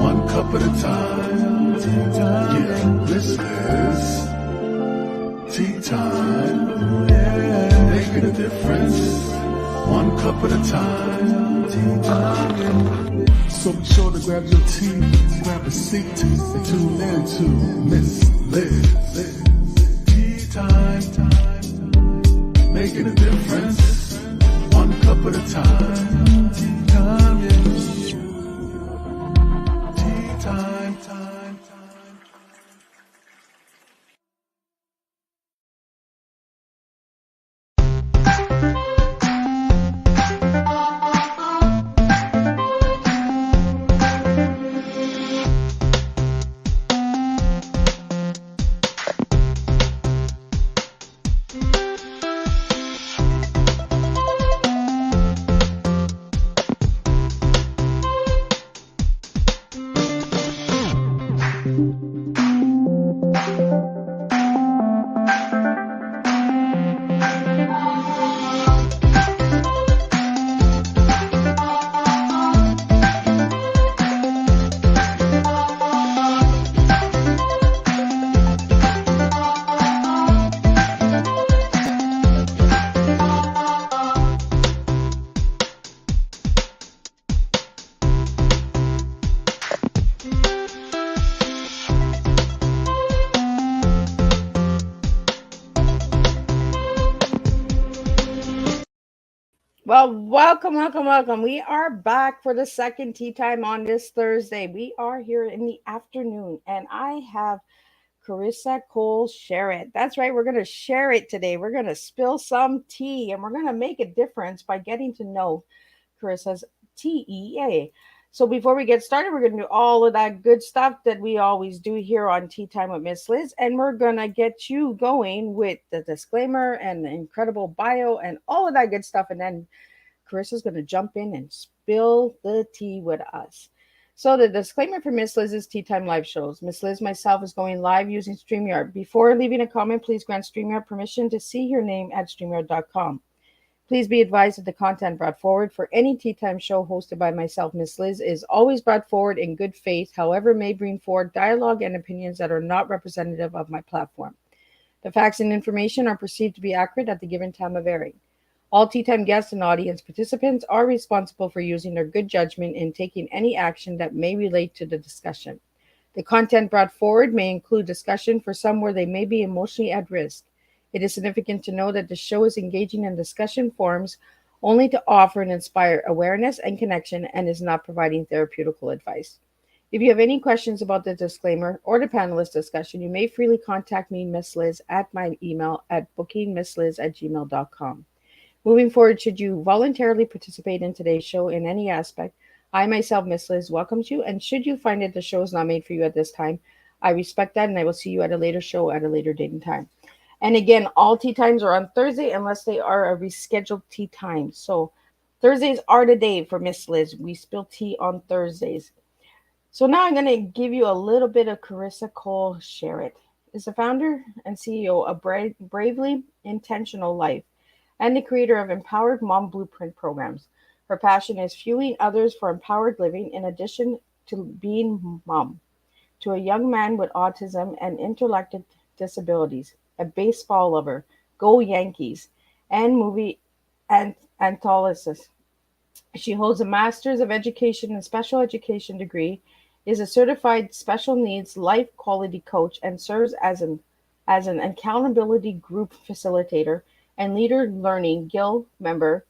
one cup at a time. Yeah, this is tea time. Yeah, making a difference, one cup at a time. Tea time. So be sure to grab your tea, grab a seat, and tune in to Miss Liz. Tea time. Making a difference, one cup at a time. Tea time, yeah. Tea time. Well, welcome. We are back for the second tea time on this Thursday. We are here in the afternoon, and I have Carisa Cole Sharrett. That's right, we're going to share it today. We're going to spill some tea, and we're going to make a difference by getting to know Carisa's TEA. So before we get started, we're going to do all of that good stuff that we always do here on Tea Time with Miss Liz, and we're going to get you going with the disclaimer and the incredible bio and all of that good stuff, and then Carisa's going to jump in and spill the tea with us. So the disclaimer for Miss Liz's Tea Time live shows. Miss Liz myself is going live using StreamYard. Before leaving a comment, please grant StreamYard permission to see your name at StreamYard.com. Please be advised that the content brought forward for any Tea Time show hosted by myself, Miss Liz, is always brought forward in good faith, however may bring forward dialogue and opinions that are not representative of my platform. The facts and information are perceived to be accurate at the given time of airing. All Tea Time guests and audience participants are responsible for using their good judgment in taking any action that may relate to the discussion. The content brought forward may include discussion for some where they may be emotionally at risk. It is significant to know that the show is engaging in discussion forums only to offer and inspire awareness and connection and is not providing therapeutical advice. If you have any questions about the disclaimer or the panelist discussion, you may freely contact me, Miss Liz, at my email at bookingmissliz@gmail.com. Moving forward, should you voluntarily participate in today's show in any aspect, I myself, Miss Liz, welcomes you, and should you find that the show is not made for you at this time, I respect that, and I will see you at a later show at a later date and time. And again, all tea times are on Thursday unless they are a rescheduled tea time. So Thursdays are the day for Miss Liz. We spill tea on Thursdays. So now I'm going to give you a little bit of Carisa Cole Sharrett. Is the founder and CEO of Bravely Intentional Life and the creator of Empowered Mom Blueprint programs. Her passion is fueling others for empowered living in addition to being mom. To a young man with autism and intellectual disabilities, a baseball lover, go Yankees, and movie anthologist. She holds a Master's of Education and Special Education degree, is a certified special needs life quality coach, and serves as an accountability group facilitator and Leader Learning Guild member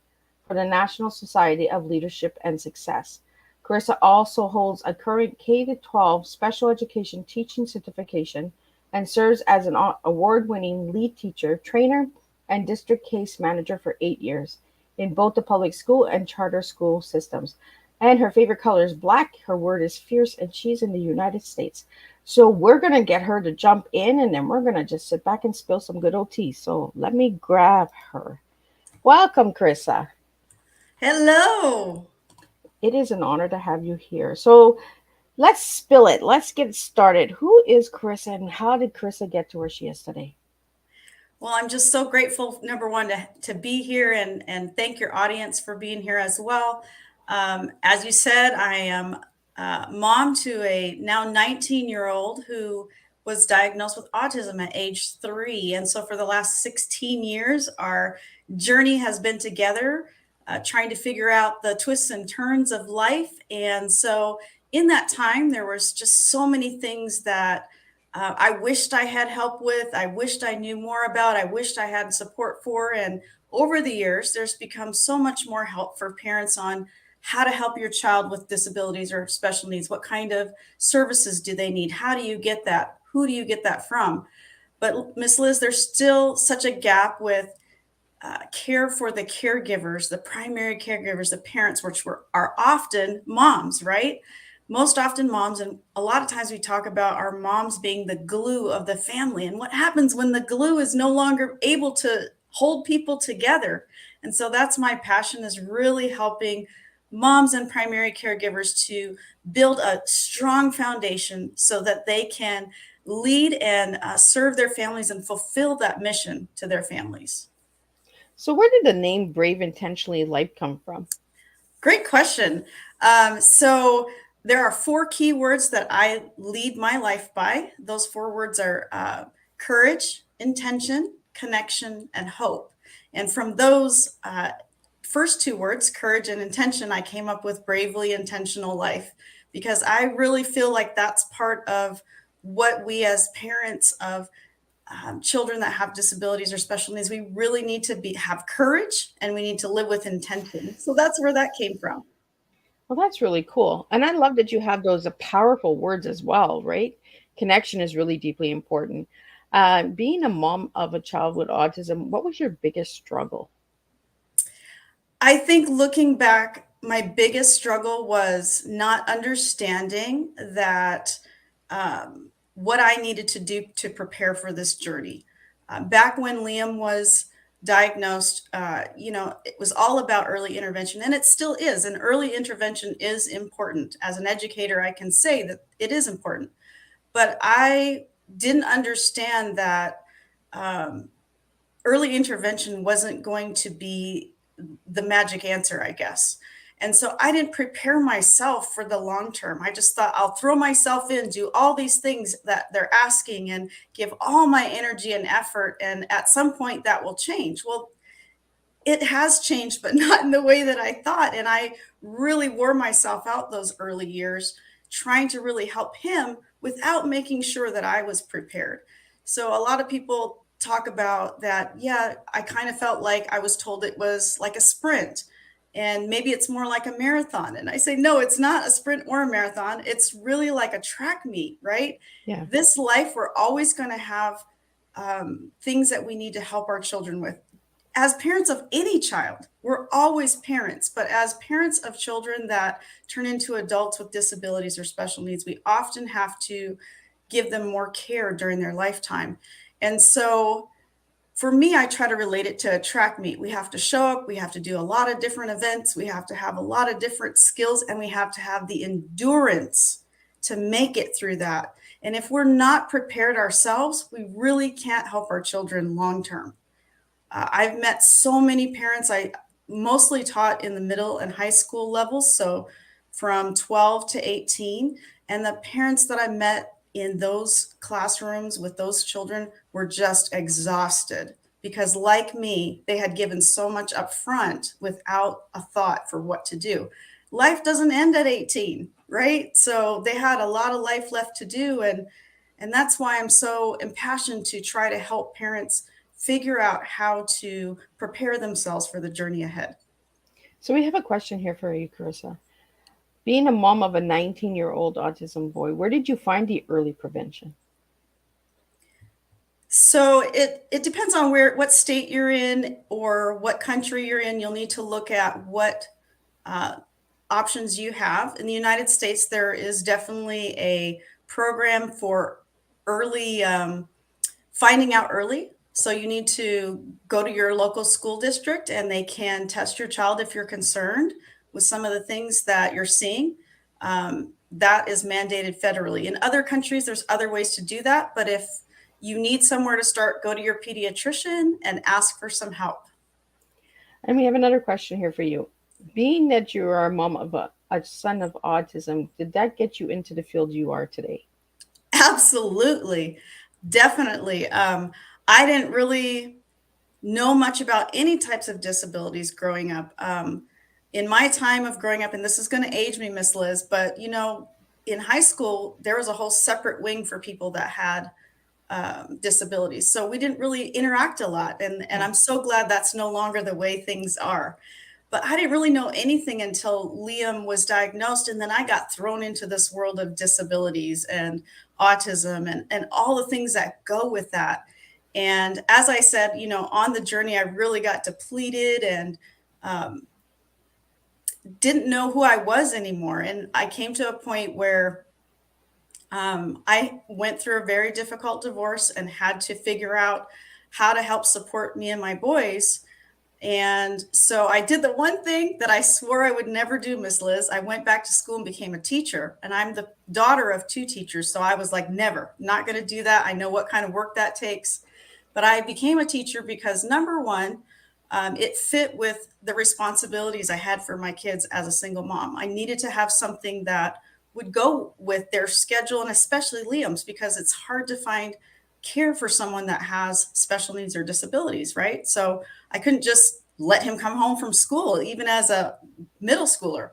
for the National Society of Leadership and Success. Carisa also holds a current K-12 special education teaching certification and serves as an award-winning lead teacher, trainer, and district case manager for 8 years in both the public school and charter school systems. And her favorite color is black. Her word is fierce, and she's in the United States. So we're going to get her to jump in, and then we're going to just sit back and spill some good old tea. So let me grab her. Welcome, Carisa. Hello. It is an honor to have you here. So let's spill it. Let's get started. Who is Carisa, and how did Carisa get to where she is today? Well, I'm just so grateful, number one, to be here and thank your audience for being here as well. As you said, I am mom to a now 19-year-old who was diagnosed with autism at age 3. And so for the last 16 years, our journey has been together, trying to figure out the twists and turns of life. And so in that time, there was just so many things that I wished I had help with, I wished I knew more about, I wished I had support for. And over the years, there's become so much more help for parents on how to help your child with disabilities or special needs. What kind of services do they need? How do you get that? Who do you get that from? But Miss Liz, there's still such a gap with care for the caregivers, the primary caregivers, the parents, which are often moms, right? Most often moms, and a lot of times we talk about our moms being the glue of the family. And what happens when the glue is no longer able to hold people together? And so that's my passion, is really helping moms and primary caregivers to build a strong foundation so that they can lead and serve their families and fulfill that mission to their families. So, where did the name Brave Intentionally Life come from? Great question. So there are 4 key words that I lead my life by. Those 4 words are courage, intention, connection, and hope. And from those first 2 words, courage and intention, I came up with Bravely Intentional Life, because I really feel like that's part of what we as parents of children that have disabilities or special needs, we really need to have courage, and we need to live with intention. So that's where that came from. Well, that's really cool. And I love that you have those powerful words as well, right? Connection is really deeply important. Being a mom of a child with autism, what was your biggest struggle? I think looking back, my biggest struggle was not understanding that what I needed to do to prepare for this journey. Back when Liam was diagnosed, it was all about early intervention, and it still is. And early intervention is important. As an educator, I can say that it is important. But I didn't understand that early intervention wasn't going to be the magic answer, I guess. And so I didn't prepare myself for the long term. I just thought I'll throw myself in, do all these things that they're asking, and give all my energy and effort. And at some point that will change. Well, it has changed, but not in the way that I thought. And I really wore myself out those early years trying to really help him without making sure that I was prepared. So a lot of people talk about that. Yeah, I kind of felt like I was told it was like a sprint, and maybe it's more like a marathon. And I say, no, it's not a sprint or a marathon. It's really like a track meet, right? Yeah. This life, we're always going to have things that we need to help our children with. As parents of any child, we're always parents, but as parents of children that turn into adults with disabilities or special needs, we often have to give them more care during their lifetime. And so for me, I try to relate it to a track meet. We have to show up, we have to do a lot of different events, we have to have a lot of different skills, and we have to have the endurance to make it through that. And if we're not prepared ourselves, we really can't help our children long term. I've met so many parents. I mostly taught in the middle and high school levels, so from 12 to 18. And the parents that I met in those classrooms with those children were just exhausted because, like me, they had given so much up front without a thought for what to do. Life doesn't end at 18, right? So they had a lot of life left to do. And that's why I'm so impassioned to try to help parents figure out how to prepare themselves for the journey ahead. So we have a question here for you, Carisa. Being a mom of a 19-year-old autism boy, where did you find the early prevention? So it depends on what state you're in or what country you're in. You'll need to look at what options you have. In the United States, there is definitely a program for early finding out early. So you need to go to your local school district and they can test your child if you're concerned with some of the things that you're seeing. That is mandated federally. In other countries, there's other ways to do that. But if you need somewhere to start, go to your pediatrician and ask for some help. And we have another question here for you. Being that you are a mom of a a son of autism, did that get you into the field you are today? Absolutely. Definitely. I didn't really know much about any types of disabilities growing up. In my time of growing up, and this is going to age me, Miss Liz, but in high school, there was a whole separate wing for people that had disabilities. So we didn't really interact a lot. And I'm so glad that's no longer the way things are. But I didn't really know anything until Liam was diagnosed. And then I got thrown into this world of disabilities and autism and all the things that go with that. And as I said, on the journey, I really got depleted and um, didn't know who I was anymore. And I came to a point where I went through a very difficult divorce and had to figure out how to help support me and my boys. And so I did the one thing that I swore I would never do, Miss Liz. I went back to school and became a teacher. And I'm the daughter of two teachers. So I was like, never, not going to do that. I know what kind of work that takes. But I became a teacher because number one, it fit with the responsibilities I had for my kids as a single mom. I needed to have something that would go with their schedule, and especially Liam's, because it's hard to find care for someone that has special needs or disabilities, right? So I couldn't just let him come home from school, even as a middle schooler.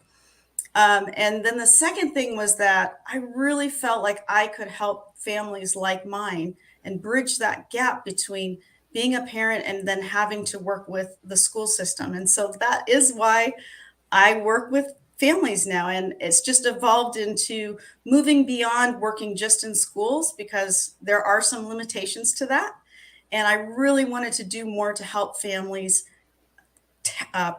And then the second thing was that I really felt like I could help families like mine and bridge that gap between being a parent and then having to work with the school system. And so that is why I work with families now. And it's just evolved into moving beyond working just in schools because there are some limitations to that. And I really wanted to do more to help families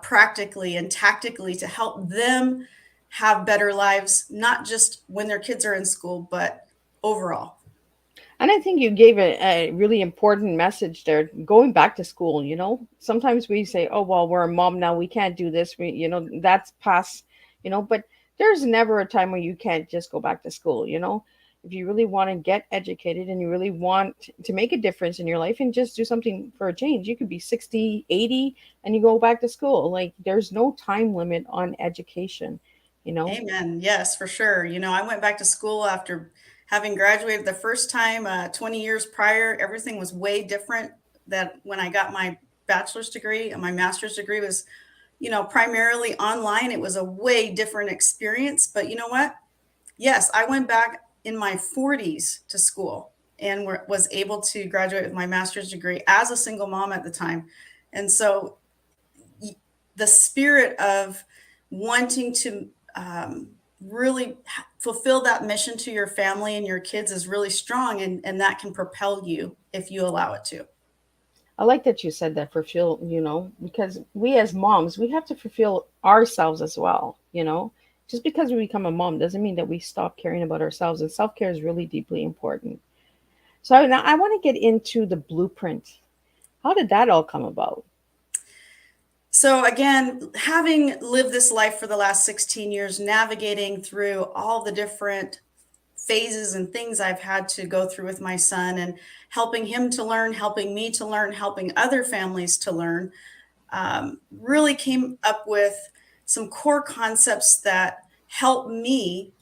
practically and tactically to help them have better lives, not just when their kids are in school, but overall. And I think you gave a really important message there. Going back to school, sometimes we say, "Oh, well, we're a mom now. We can't do this. That's past." But there's never a time where you can't just go back to school. If you really want to get educated and you really want to make a difference in your life and just do something for a change, you could be 60, 80, and you go back to school. Like there's no time limit on education. Amen. Yes, for sure. I went back to school after having graduated the first time 20 years prior. Everything was way different than when I got my bachelor's degree, and my master's degree was, primarily online. It was a way different experience. But you know what? Yes, I went back in my 40s to school and was able to graduate with my master's degree as a single mom at the time. And so the spirit of wanting to really fulfill that mission to your family and your kids is really strong, and that can propel you if you allow it to. I like that you said that because we as moms, we have to fulfill ourselves as well. Just because we become a mom doesn't mean that we stop caring about ourselves, and self-care is really deeply important. So now I want to get into the blueprint. How did that all come about? So again, having lived this life for the last 16 years, navigating through all the different phases and things I've had to go through with my son and helping him to learn, helping me to learn, helping other families to learn, really came up with some core concepts that help me.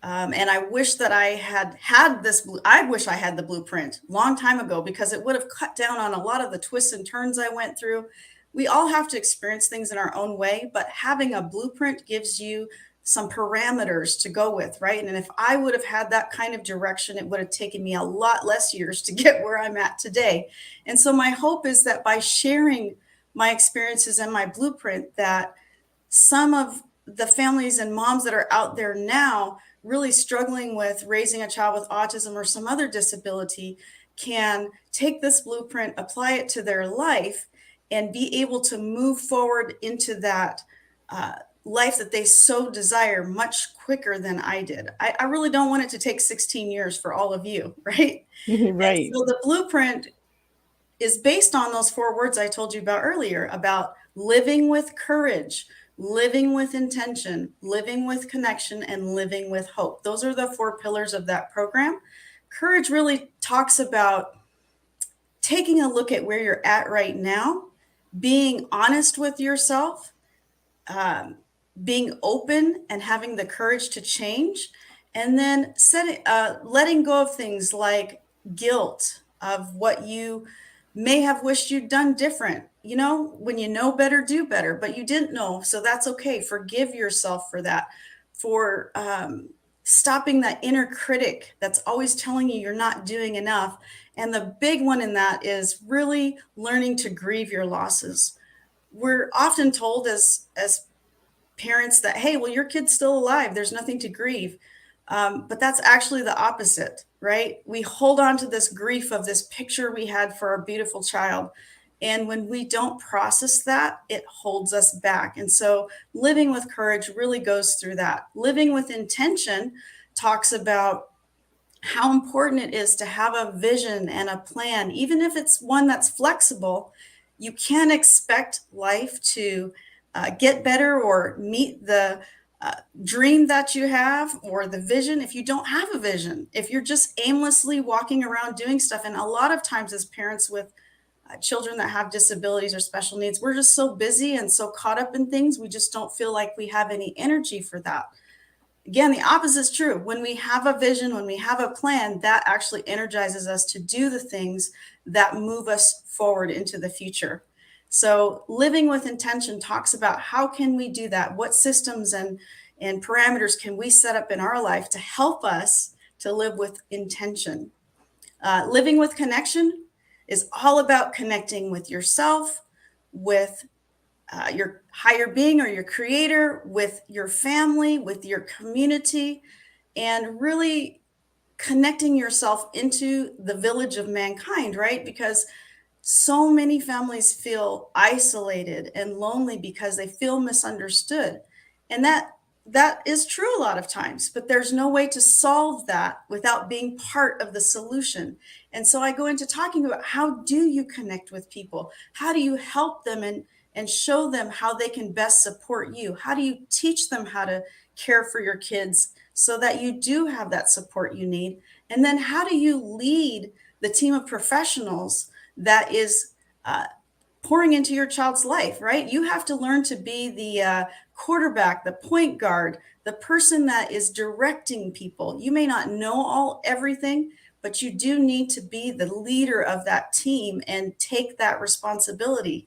And I wish that I had this. I wish I had the blueprint long time ago because it would have cut down on a lot of the twists and turns I went through. We all have to experience things in our own way, but having a blueprint gives you some parameters to go with, right? And if I would have had that kind of direction, it would have taken me a lot less years to get where I'm at today. And so my hope is that by sharing my experiences and my blueprint, that some of the families and moms that are out there now really struggling with raising a child with autism or some other disability can take this blueprint, apply it to their life, and be able to move forward into that life that they so desire much quicker than I did. I really don't want it to take 16 years for all of you, right? And Right. so the blueprint is based on those four words I told you about earlier about living with courage, living with intention, living with connection, and living with hope. Those are the four pillars of that program. Courage really talks about taking a look at where you're at right now, being honest with yourself, being open and having the courage to change, and then letting go of things like guilt of what you may have wished you'd done different. You know, when you know better, do better, but you didn't know. So that's okay. Forgive yourself for that, for stopping that inner critic that's always telling you you're not doing enough. And the big one in that is really learning to grieve your losses. We're often told as parents that, hey, well, your kid's still alive, there's nothing to grieve. But that's actually the opposite, right? We hold on to this grief of this picture we had for our beautiful child. And when we don't process that, it holds us back. And so living with courage really goes through that. Living with intention talks about how important it is to have a vision and a plan, even if it's one that's flexible. You can't expect life to get better or meet the dream that you have or the vision if you don't have a vision, if you're just aimlessly walking around doing stuff. And a lot of times, as parents with children that have disabilities or special needs, we're just so busy and so caught up in things, we just don't feel like we have any energy for that. Again, the opposite is true. When we have a vision, when we have a plan, that actually energizes us to do the things that move us forward into the future. So living with intention talks about how can we do that? What systems and parameters can we set up in our life to help us to live with intention? Living with connection is all about connecting with yourself, with your higher being or your creator, with your family, with your community, and really connecting yourself into the village of mankind, right? Because so many families feel isolated and lonely because they feel misunderstood. And that is true a lot of times, but there's no way to solve that without being part of the solution. And so I go into talking about how do you connect with people? How do you help them and show them how they can best support you? How do you teach them how to care for your kids so that you do have that support you need? And then how do you lead the team of professionals that is pouring into your child's life, right? You have to learn to be the quarterback, the point guard, the person that is directing people. You may not know everything, but you do need to be the leader of that team and take that responsibility.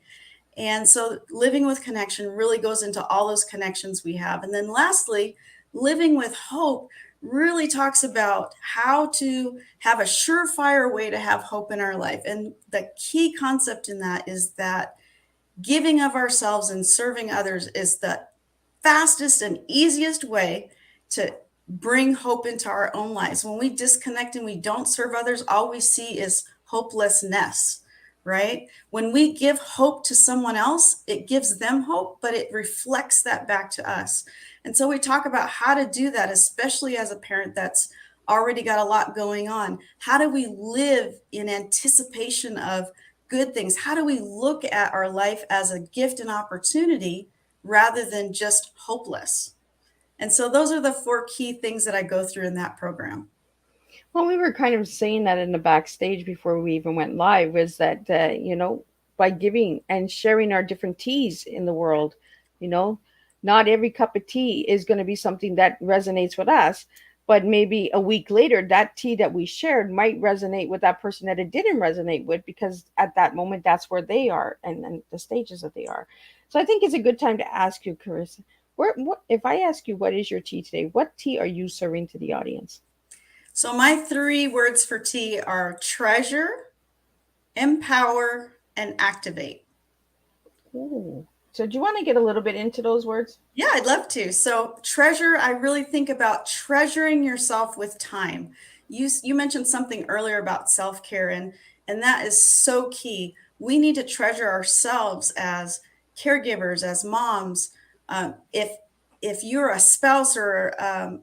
And so living with connection really goes into all those connections we have. And then lastly, living with hope really talks about how to have a surefire way to have hope in our life. And the key concept in that is that giving of ourselves and serving others is the fastest and easiest way to bring hope into our own lives. When we disconnect and we don't serve others, all we see is hopelessness. Right? When we give hope to someone else, it gives them hope, but it reflects that back to us. And so we talk about how to do that, especially as a parent that's already got a lot going on. How do we live in anticipation of good things? How do we look at our life as a gift and opportunity rather than just hopeless? And so those are the 4 key things that I go through in that program. Well, we were kind of saying that in the backstage before we even went live, is that, by giving and sharing our different teas in the world, not every cup of tea is going to be something that resonates with us, but maybe a week later, that tea that we shared might resonate with that person that it didn't resonate with, because at that moment, that's where they are and the stages that they are. So I think it's a good time to ask you, Carisa, if I ask you, what is your tea today? What tea are you serving to the audience? So my 3 words for tea are treasure, empower, and activate. Ooh. So do you want to get a little bit into those words? Yeah, I'd love to. So treasure, I really think about treasuring yourself with time. You mentioned something earlier about self-care, and that is so key. We need to treasure ourselves as caregivers, as moms. If you're a spouse or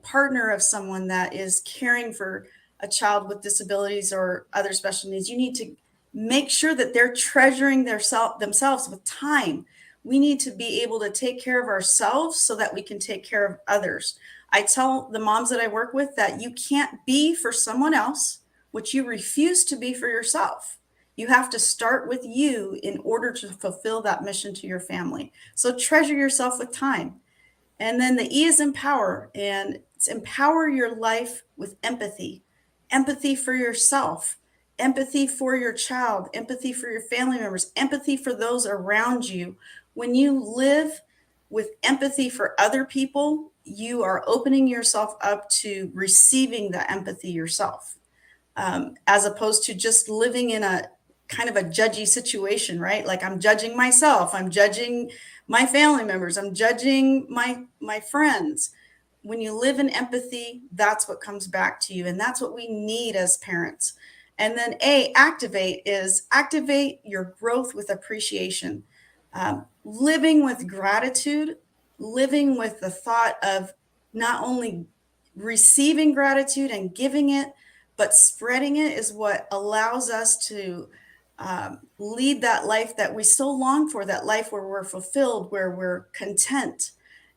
partner of someone that is caring for a child with disabilities or other special needs, you need to make sure that they're treasuring themselves with time. We need to be able to take care of ourselves so that we can take care of others. I tell the moms that I work with that you can't be for someone else what you refuse to be for yourself. You have to start with you in order to fulfill that mission to your family. So treasure yourself with time. And then the E is empower, and it's empower your life with empathy, empathy for yourself, empathy for your child, empathy for your family members, empathy for those around you. When you live with empathy for other people, you are opening yourself up to receiving the empathy yourself, as opposed to just living in a kind of a judgy situation, right? Like I'm judging myself, I'm judging my family members, I'm judging my friends. When you live in empathy, that's what comes back to you, and that's what we need as parents. And then activate is activate your growth with appreciation, living with gratitude, living with the thought of not only receiving gratitude and giving it, but spreading it is what allows us to lead that life that we so long for, that life where we're fulfilled, where we're content.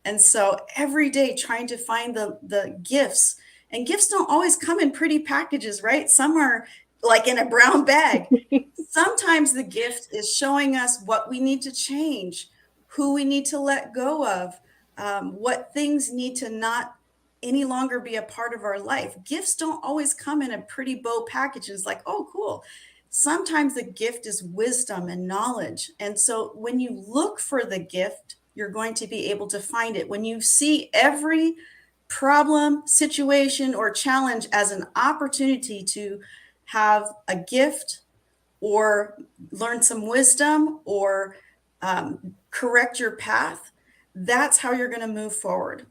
And so every day trying to find the gifts, and gifts don't always come in pretty packages, right? Some are like in a brown bag. Sometimes the gift is showing us what we need to change, who we need to let go of, what things need to not any longer be a part of our life. Gifts don't always come in a pretty bow package. It's like, oh, cool. Sometimes the gift is wisdom and knowledge. And so when you look for the gift, you're going to be able to find it. When you see every problem, situation, or challenge as an opportunity to have a gift or learn some wisdom or correct your path, that's how you're going to move forward.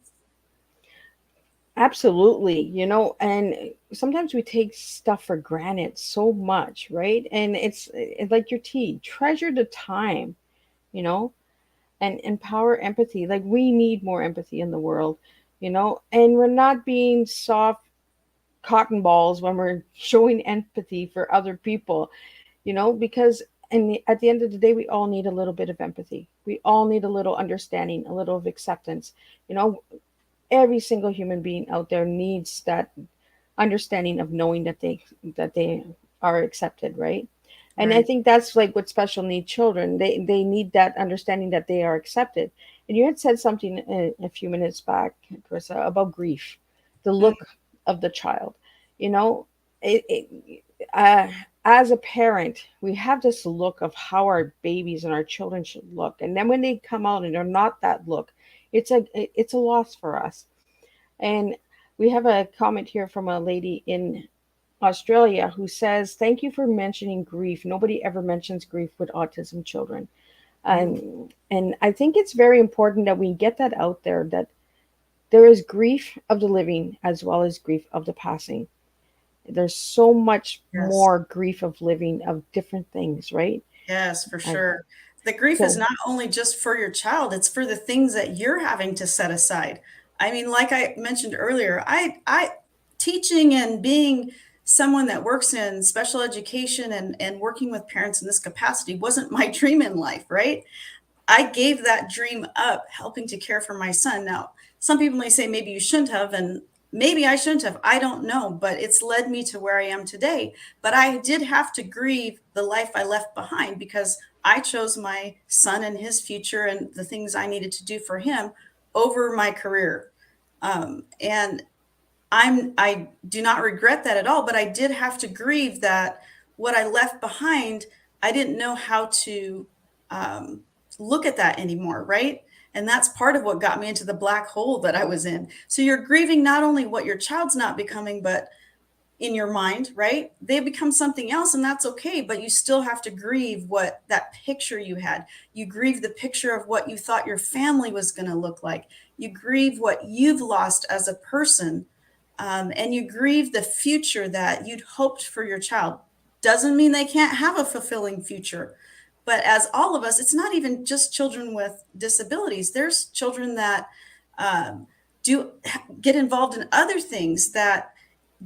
Absolutely, and sometimes we take stuff for granted so much, right? And it's like your tea, treasure the time, you know, and empower empathy. Like we need more empathy in the world, and we're not being soft cotton balls when we're showing empathy for other people, because at the end of the day, we all need a little bit of empathy. We all need a little understanding, a little of acceptance. Every single human being out there needs that understanding of knowing that they are accepted, right? And I Right. think that's like what special need children, they need that understanding that they are accepted. And you had said something a few minutes back, Carissa, about grief, the Mm, look of the child. you know uh, as a parent, we have this look of how our babies and our children should look, and then when they come out and they're not that look, it's a loss for us. And we have a comment here from a lady in Australia who says, "Thank you for mentioning grief. Nobody ever mentions grief with autism children." mm. And I think it's very important that we get that out there, that there is grief of the living as well as grief of the passing. There's so much Yes. more grief of living of different things, right? Yes, for And sure. The grief is so not only just for your child, it's for the things that you're having to set aside. I mean, like I mentioned earlier, I teaching and being someone that works in special education and working with parents in this capacity wasn't my dream in life, right? I gave that dream up helping to care for my son. Now, some people may say maybe you shouldn't have, and maybe I shouldn't have. I don't know, but it's led me to where I am today. But I did have to grieve the life I left behind because I chose my son and his future and the things I needed to do for him over my career. And I do not regret that at all, but I did have to grieve that what I left behind, I didn't know how to um, look at that anymore, right? And that's part of what got me into the black hole that I was in. So you're grieving not only what your child's not becoming, but in your mind, right? They become something else, and that's okay, but you still have to grieve what that picture you had. You grieve the picture of what you thought your family was going to look like. You grieve what you've lost as a person, and you grieve the future that you'd hoped for your child. Doesn't mean they can't have a fulfilling future. But as all of us, it's not even just children with disabilities. There's children that um, do get involved in other things that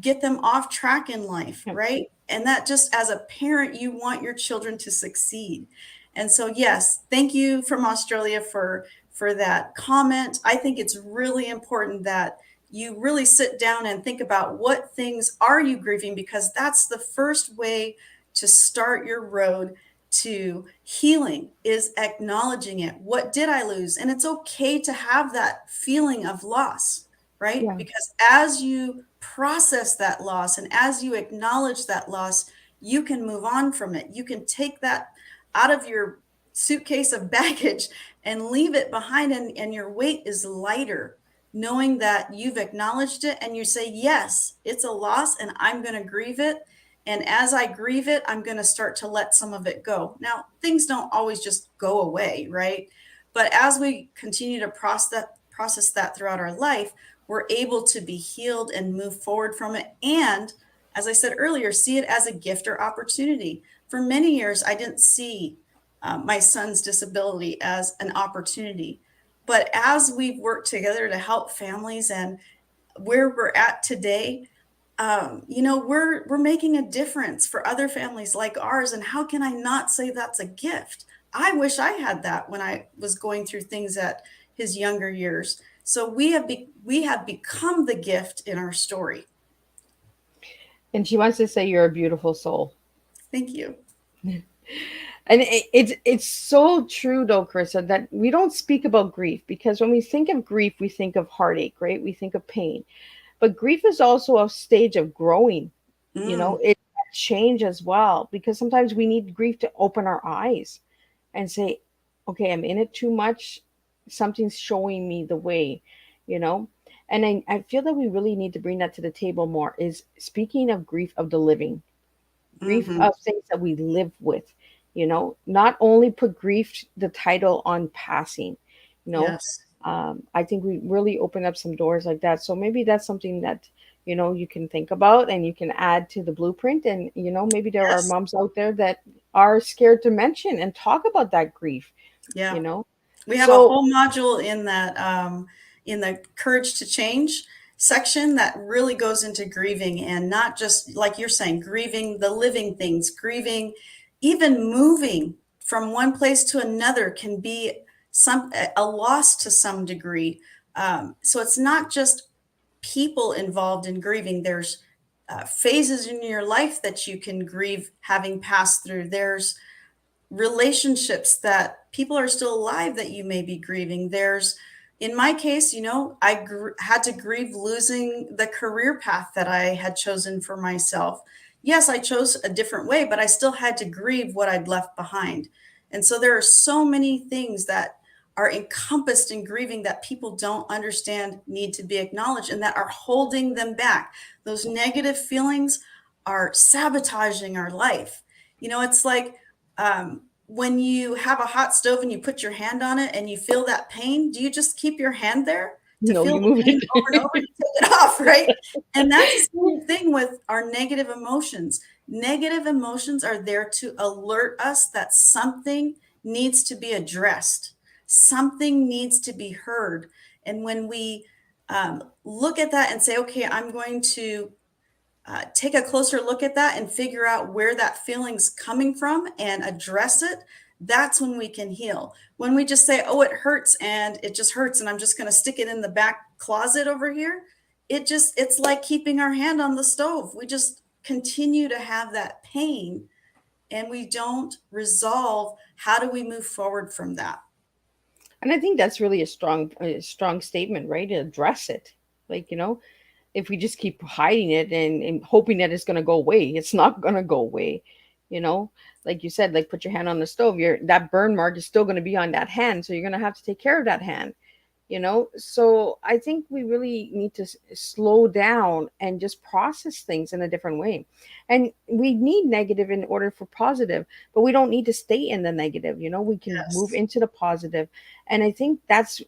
get them off track in life, right? And that just as a parent, you want your children to succeed. And so, yes, thank you from Australia for that comment. I think it's really important that you really sit down and think about what things are you grieving, because that's the first way to start your road to healing is acknowledging it. What did I lose? And it's okay to have that feeling of loss, right? Yeah. Because as you process that loss and as you acknowledge that loss, you can move on from it. You can take that out of your suitcase of baggage and leave it behind, and your weight is lighter knowing that you've acknowledged it and you say, yes, it's a loss and I'm going to grieve it. And as I grieve it, I'm going to start to let some of it go. Now, things don't always just go away, right? But as we continue to process that throughout our life, we're able to be healed and move forward from it. And as I said earlier, see it as a gift or opportunity. For many years, I didn't see my son's disability as an opportunity. But as we've worked together to help families and where we're at today, we're making a difference for other families like ours. And how can I not say that's a gift? I wish I had that when I was going through things at his younger years. So we have become the gift in our story. And she wants to say you're a beautiful soul. Thank you. And it's so true though, Carissa, that we don't speak about grief, because when we think of grief, we think of heartache, right? We think of pain. But grief is also a stage of growing. Mm, It's change as well, because sometimes we need grief to open our eyes and say, okay, I'm in it too much. Something's showing me the way, you know? And I feel that we really need to bring that to the table more, is speaking of grief of the living, grief hmm. of things that we live with, not only put grief, the title on passing, you know. Yes. I think we really open up some doors like that. So maybe that's something that, you can think about and you can add to the blueprint. And, maybe there are Yes. moms out there that are scared to mention and talk about that grief, you Yeah. know. We have a So, whole module in that in the Courage to Change section that really goes into grieving, and not just like you're saying, grieving the living things, grieving even moving from one place to another can be a loss to some degree. So it's not just people involved in grieving. There's phases in your life that you can grieve having passed through. There's relationships that people are still alive that you may be grieving. There's, in my case, had to grieve losing the career path that I had chosen for myself. Yes, I chose a different way, but I still had to grieve what I'd left behind. And so there are so many things that are encompassed in grieving that people don't understand need to be acknowledged and that are holding them back. Those negative feelings are sabotaging our life. It's like when you have a hot stove and you put your hand on it and you feel that pain, do you just keep your hand there to no, feel you the move pain over and it. over? You take it off, right? And that's the same thing with our negative emotions. Negative emotions are there to alert us that something needs to be addressed, something needs to be heard. And when we look at that and say, okay, I'm going to take a closer look at that and figure out where that feeling's coming from and address it, that's when we can heal. When we just say, oh, it hurts and it just hurts and I'm just going to stick it in the back closet over here, it's like keeping our hand on the stove. We just continue to have that pain and we don't resolve how do we move forward from that. And I think that's really a strong statement, right? To address it. Like, if we just keep hiding it and hoping that it's going to go away, it's not going to go away. you know like you said, like, put your hand on the stove, that burn mark is still going to be on that hand, so you're going to have to take care of that hand. So I think we really need to slow down and just process things in a different way. And we need negative in order for positive, but we don't need to stay in the negative. We can move Yes. into the positive. And I think that's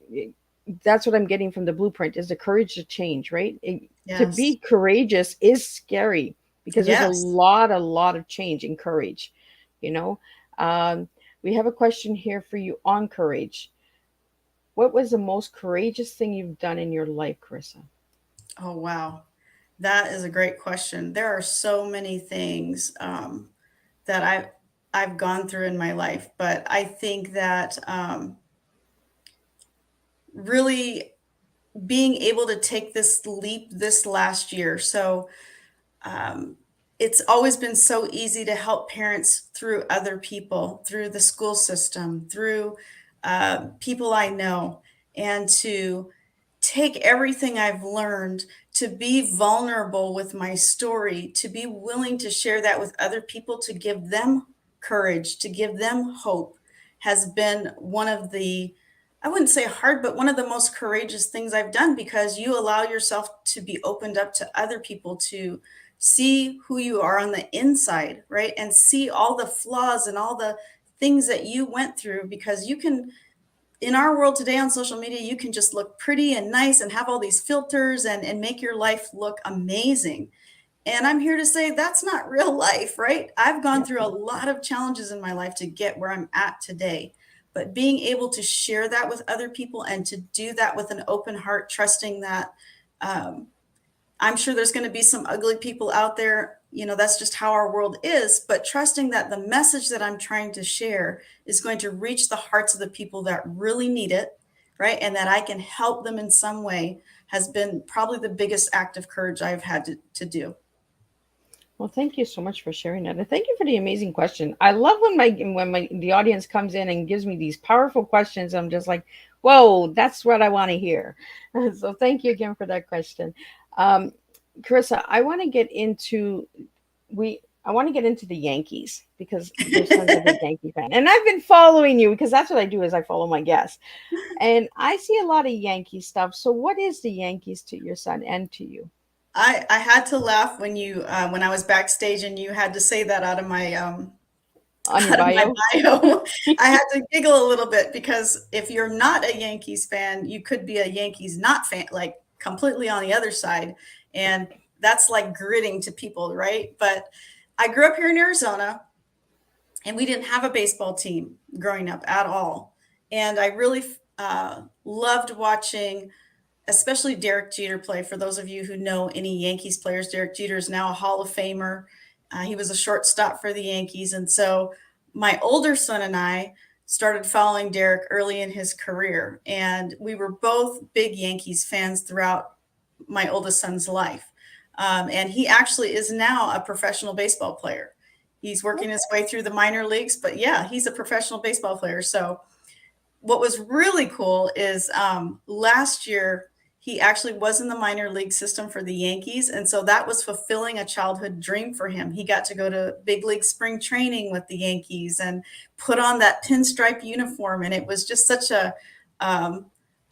what I'm getting from the blueprint, is the courage to change, right? To be Yes. courageous is scary, because there's Yes. a lot of change in courage. You know, um, we have a question here for you on courage. What was the most courageous thing you've done in your life, Carissa? Oh, wow. That is a great question. There are so many things that I've gone through in my life, but I think that really being able to take this leap this last year. So it's always been so easy to help parents through other people, through the school system, through people I know, and to take everything I've learned, to be vulnerable with my story, to be willing to share that with other people, to give them courage, to give them hope, has been one of the, I wouldn't say hard, but one of the most courageous things I've done, because you allow yourself to be opened up to other people, to see who you are on the inside, right? And see all the flaws and all the things that you went through, because you can, in our world today on social media, you can just look pretty and nice and have all these filters and make your life look amazing. And I'm here to say that's not real life, right? I've gone through a lot of challenges in my life to get where I'm at today. But being able to share that with other people, and to do that with an open heart, trusting that um, I'm sure there's going to be some ugly people out there. That's just how our world is. But trusting that the message that I'm trying to share is going to reach the hearts of the people that really need it, right? And that I can help them in some way, has been probably the biggest act of courage I've had to do. Well, thank you so much for sharing that, and thank you for the amazing question. I love when the audience comes in and gives me these powerful questions. I'm just like, whoa, that's what I want to hear. So thank you again for that question, um, Carissa. I want to get into the Yankees because your son's a big Yankee fan, and I've been following you because that's what I do is I follow my guests, and I see a lot of Yankee stuff. So, what is the Yankees to your son and to you? I had to laugh when you when I was backstage and you had to say that out of my On your out of my bio? bio. I had to giggle a little bit, because if you're not a Yankees fan, you could be a Yankees not fan, like completely on the other side. And that's like gritting to people, right? But I grew up here in Arizona, and we didn't have a baseball team growing up at all. And I really loved watching, especially Derek Jeter play. For those of you who know any Yankees players, Derek Jeter is now a Hall of Famer. He was a shortstop for the Yankees. And so my older son and I started following Derek early in his career. And we were both big Yankees fans throughout my oldest son's life. And he actually is now a professional baseball player. He's working his way through the minor leagues, but yeah, he's a professional baseball player. So what was really cool is last year he actually was in the minor league system for the Yankees, and so that was fulfilling a childhood dream for him. He got to go to big league spring training with the Yankees and put on that pinstripe uniform, and it was just such a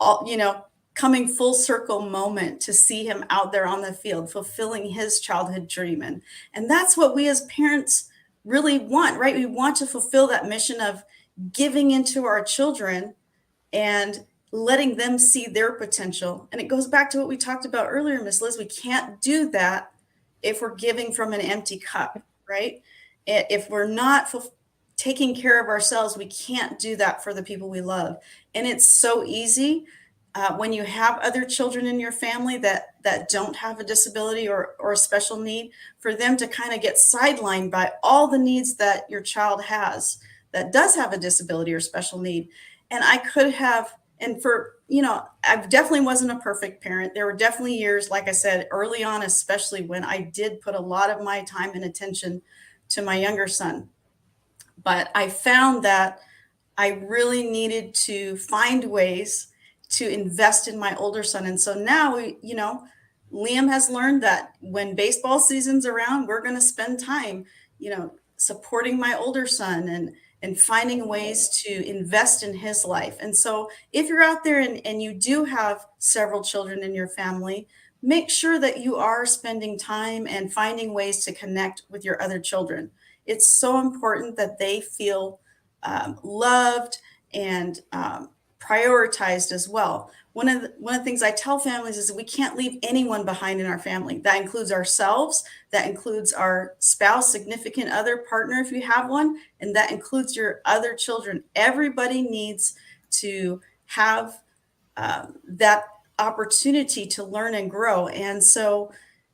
all, coming full circle moment to see him out there on the field fulfilling his childhood dream. And that's what we as parents really want, right? We want to fulfill that mission of giving into our children and letting them see their potential. And it goes back to what we talked about earlier, Miss Liz. We can't do that if we're giving from an empty cup, right? If we're not taking care of ourselves, we can't do that for the people we love. And it's so easy when you have other children in your family that don't have a disability or a special need, for them to kind of get sidelined by all the needs that your child has that does have a disability or special need. And I could have, and I definitely wasn't a perfect parent. There were definitely years, like I said, early on, especially, when I did put a lot of my time and attention to my younger son. But I found that I really needed to find ways to invest in my older son. And so now, Liam has learned that when baseball season's around, we're going to spend time, supporting my older son and finding ways to invest in his life. And so if you're out there and you do have several children in your family, make sure that you are spending time and finding ways to connect with your other children. It's so important that they feel loved and prioritized as well. One of the things I tell families is that we can't leave anyone behind in our family. That includes ourselves, that includes our spouse, significant other, partner if you have one, and that includes your other children. Everybody needs to have that opportunity to learn and grow. And so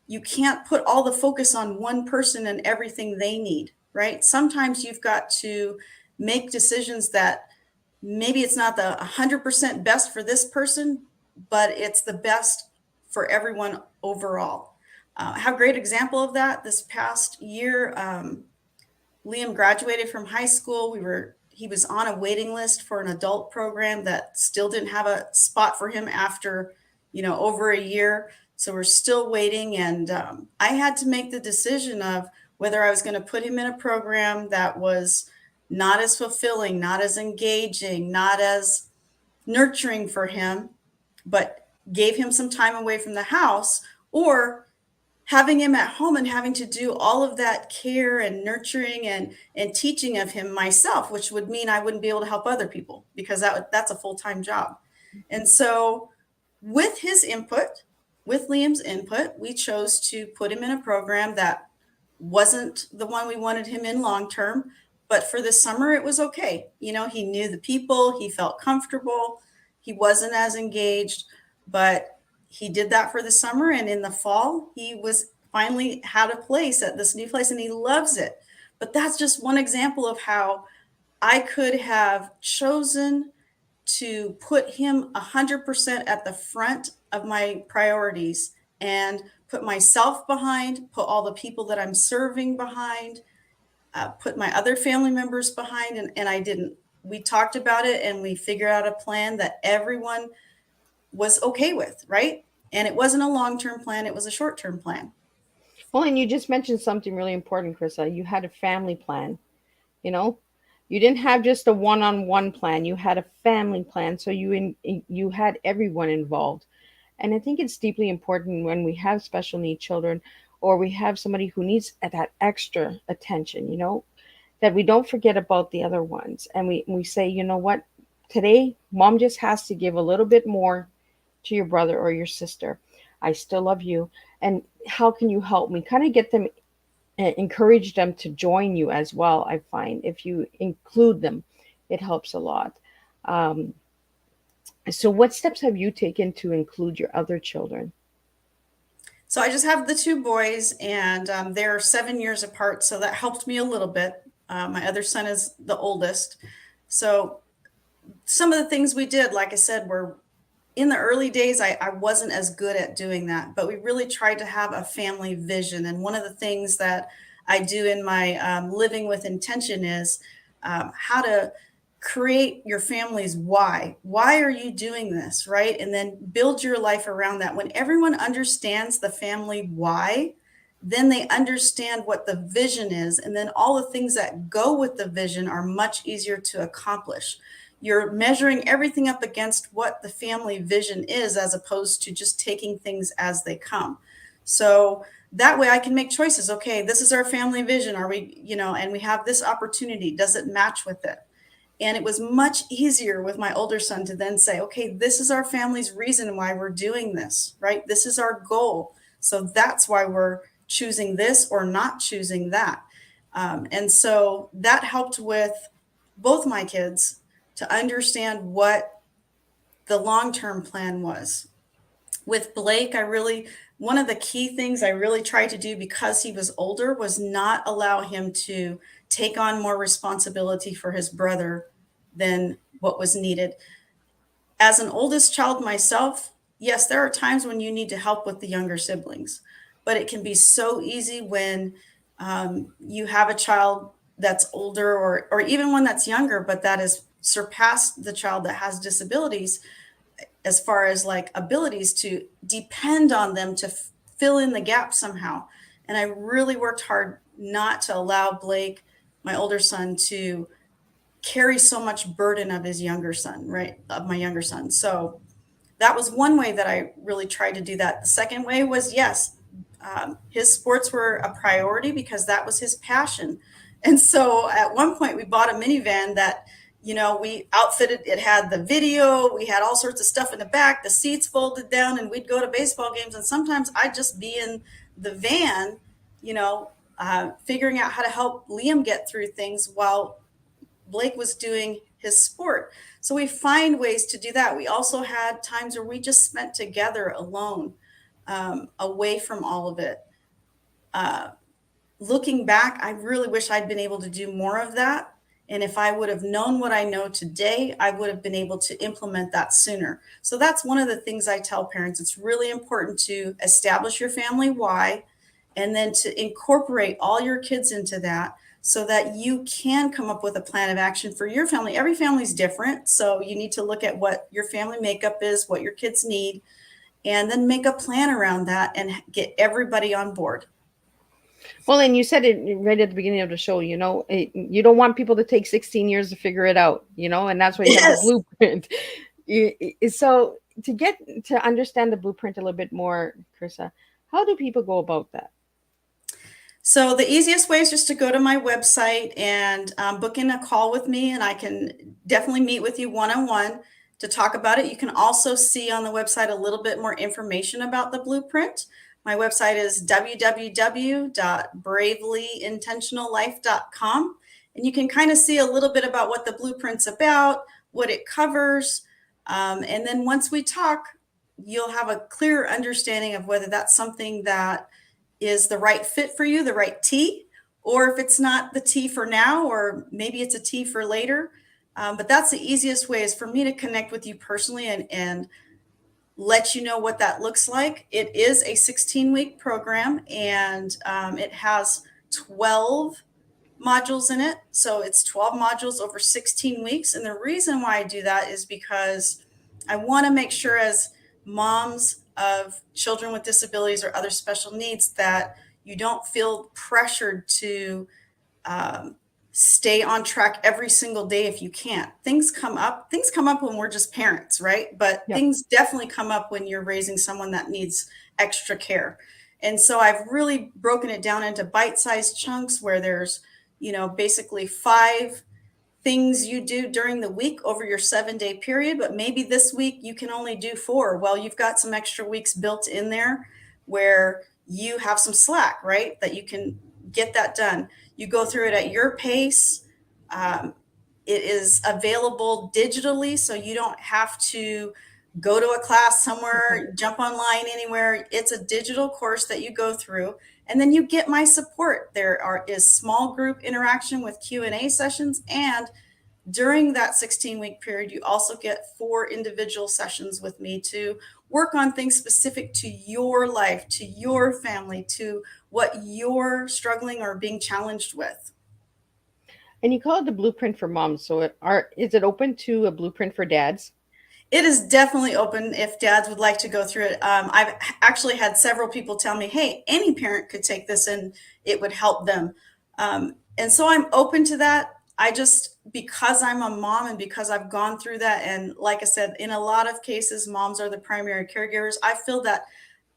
you can't put all the focus on one person and everything they need, right? Sometimes you've got to make decisions that maybe it's not the 100% best for this person, but it's the best for everyone overall. I have a great example of that. This past year, Liam graduated from high school. He was on a waiting list for an adult program that still didn't have a spot for him after, over a year. So we're still waiting. And I had to make the decision of whether I was going to put him in a program that was not as fulfilling, not as engaging, not as nurturing for him, but gave him some time away from the house, or having him at home and having to do all of that care and nurturing and teaching of him myself, which would mean I wouldn't be able to help other people because that's a full-time job. And so with his input, with Liam's input, we chose to put him in a program that wasn't the one we wanted him in long term, but for the summer it was okay. He knew the people, he felt comfortable, he wasn't as engaged, but he did that for the summer. And in the fall, he was finally had a place at this new place and he loves it. But that's just one example of how I could have chosen to put him 100% at the front of my priorities and put myself behind, put all the people that I'm serving behind, put my other family members behind, and I didn't. We talked about it and we figured out a plan that everyone was okay with, right? And it wasn't a long-term plan, it was a short-term plan. Well, and you just mentioned something really important, Carisa. You had a family plan, you know? You didn't have just a one-on-one plan. You had a family plan, so you had everyone involved. And I think it's deeply important when we have special need children or we have somebody who needs that extra attention, that we don't forget about the other ones. And we say, you know what, today mom just has to give a little bit more to your brother or your sister. I still love you. And how can you help me? Kind of get them, encourage them to join you as well. I find if you include them, it helps a lot. So what steps have you taken to include your other children? So I just have the two boys, and they're 7 years apart. So that helped me a little bit. My other son is the oldest. So some of the things we did, like I said, were in the early days, I wasn't as good at doing that, but we really tried to have a family vision. And one of the things that I do in my living with intention is how to create your family's why. Why are you doing this, right? And then build your life around that. When everyone understands the family why, then they understand what the vision is. And then all the things that go with the vision are much easier to accomplish. You're measuring everything up against what the family vision is, as opposed to just taking things as they come. So that way I can make choices. Okay, this is our family vision. Are we, and we have this opportunity. Does it match with it? And it was much easier with my older son to then say, okay, this is our family's reason why we're doing this, right? This is our goal. So that's why we're choosing this or not choosing that. And so that helped with both my kids to understand what the long-term plan was. With Blake, one of the key things I really tried to do, because he was older, was not allow him to take on more responsibility for his brother than what was needed. As an oldest child myself, yes, there are times when you need to help with the younger siblings, but it can be so easy when you have a child that's older or even one that's younger, but that has surpassed the child that has disabilities as far as like abilities, to depend on them to fill in the gap somehow. And I really worked hard not to allow Blake, my older son, to carry so much burden of his younger son, right? Of my younger son. So that was one way that I really tried to do that. The second way was, yes, his sports were a priority because that was his passion. And so at one point we bought a minivan that, we outfitted. It had the video, we had all sorts of stuff in the back, the seats folded down, and we'd go to baseball games. And sometimes I'd just be in the van, figuring out how to help Liam get through things while Blake was doing his sport. So we find ways to do that. We also had times where we just spent together alone, away from all of it. Looking back, I really wish I'd been able to do more of that And if I would have known what I know today, I would have been able to implement that sooner. So that's one of the things I tell parents. It's really important to establish your family why, and then to incorporate all your kids into that so that you can come up with a plan of action for your family. Every family is different. So you need to look at what your family makeup is, what your kids need, and then make a plan around that and get everybody on board. Well, and you said it right at the beginning of the show, you don't want people to take 16 years to figure it out, and that's why you have the Yes. blueprint. So to get to understand the blueprint a little bit more, Carisa, how do people go about that? So the easiest way is just to go to my website and book in a call with me, and I can definitely meet with you one-on-one to talk about it. You can also see on the website a little bit more information about the blueprint. My website is www.bravelyintentionallife.com, and you can kind of see a little bit about what the blueprint's about, what it covers, and then once we talk, you'll have a clear understanding of whether that's something that is the right fit for you, the right tea, or if it's not the tea for now, or maybe it's a tea for later. But that's the easiest way, is for me to connect with you personally and let you know what that looks like. It is a 16-week program, and it has 12 modules in it. So it's 12 modules over 16 weeks. And the reason why I do that is because I want to make sure, as moms of children with disabilities or other special needs, that you don't feel pressured to stay on track every single day if you can't. Things come up when we're just parents, right? But Yep. things definitely come up when you're raising someone that needs extra care. And so I've really broken it down into bite-sized chunks where there's, basically 5 things you do during the week over your 7-day period, but maybe this week you can only do 4. Well, you've got some extra weeks built in there where you have some slack, right? That you can get that done. You go through it at your pace. It is available digitally, so you don't have to go to a class somewhere, jump online anywhere. It's a digital course that you go through, and then you get my support. There is small group interaction with Q&A sessions, and during that 16-week period, you also get 4 individual sessions with me to work on things specific to your life, to your family, to what you're struggling or being challenged with. And you call it the blueprint for moms. So is it open to a blueprint for dads? It is definitely open if dads would like to go through it. I've actually had several people tell me, hey, any parent could take this and it would help them. And so I'm open to that. Because I'm a mom and because I've gone through that, and like I said, in a lot of cases, moms are the primary caregivers. I feel that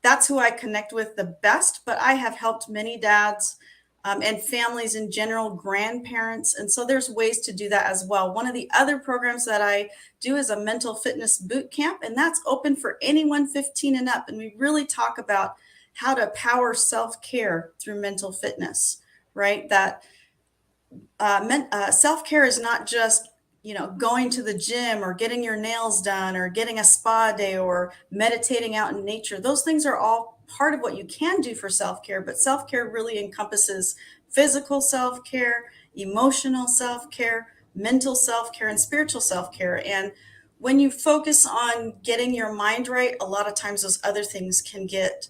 that's who I connect with the best, but I have helped many dads and families in general, grandparents. And so there's ways to do that as well. One of the other programs that I do is a mental fitness boot camp, and that's open for anyone 15 and up. And we really talk about how to power self-care through mental fitness, right? That self-care is not just, going to the gym or getting your nails done or getting a spa day or meditating out in nature. Those things are all part of what you can do for self-care, but self-care really encompasses physical self-care, emotional self-care, mental self-care, and spiritual self-care. And when you focus on getting your mind right, a lot of times those other things can get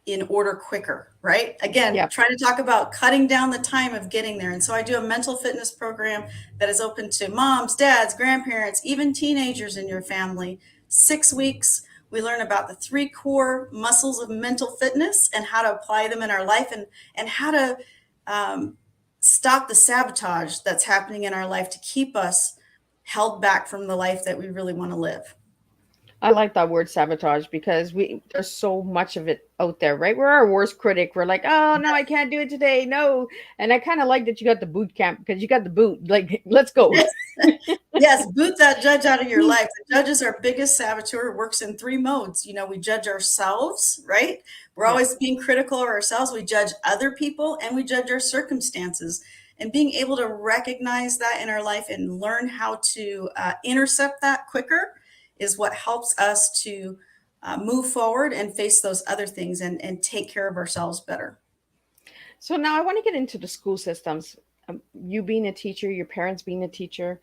in order quicker, right? Again, Yep. trying to talk about cutting down the time of getting there. And so I do a mental fitness program that is open to moms, dads, grandparents, even teenagers in your family. 6 weeks, we learn about the 3 core muscles of mental fitness and how to apply them in our life, and how to stop the sabotage that's happening in our life to keep us held back from the life that we really want to live. I like that word sabotage because there's so much of it out there, right? We're our worst critic. We're like, oh no, I can't do it today. No. And I kind of like that you got the boot camp because you got the boot. Like, let's go. Yes, boot that judge out of your life. The judge is our biggest saboteur. Works in 3 modes. We judge ourselves, right? We're always being critical of ourselves. We judge other people, and we judge our circumstances. And being able to recognize that in our life and learn how to intercept that quicker is what helps us to move forward and face those other things and take care of ourselves better. So now I want to get into the school systems. You being a teacher, your parents being a teacher,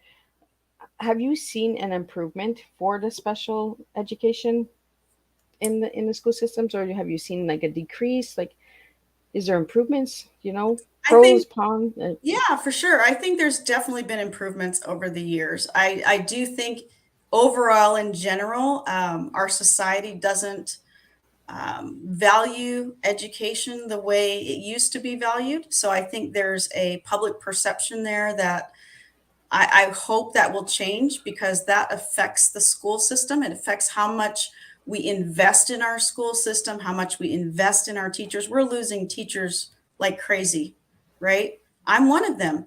have you seen an improvement for the special education in the school systems, or have you seen like a decrease? Like, is there improvements? I Pros, think, cons. yeah, for sure. I think there's definitely been improvements over the years. I do think overall, in general, our society doesn't value education the way it used to be valued. So I think there's a public perception there that I hope that will change, because that affects the school system. It affects how much we invest in our school system, how much we invest in our teachers. We're losing teachers like crazy, right? I'm one of them.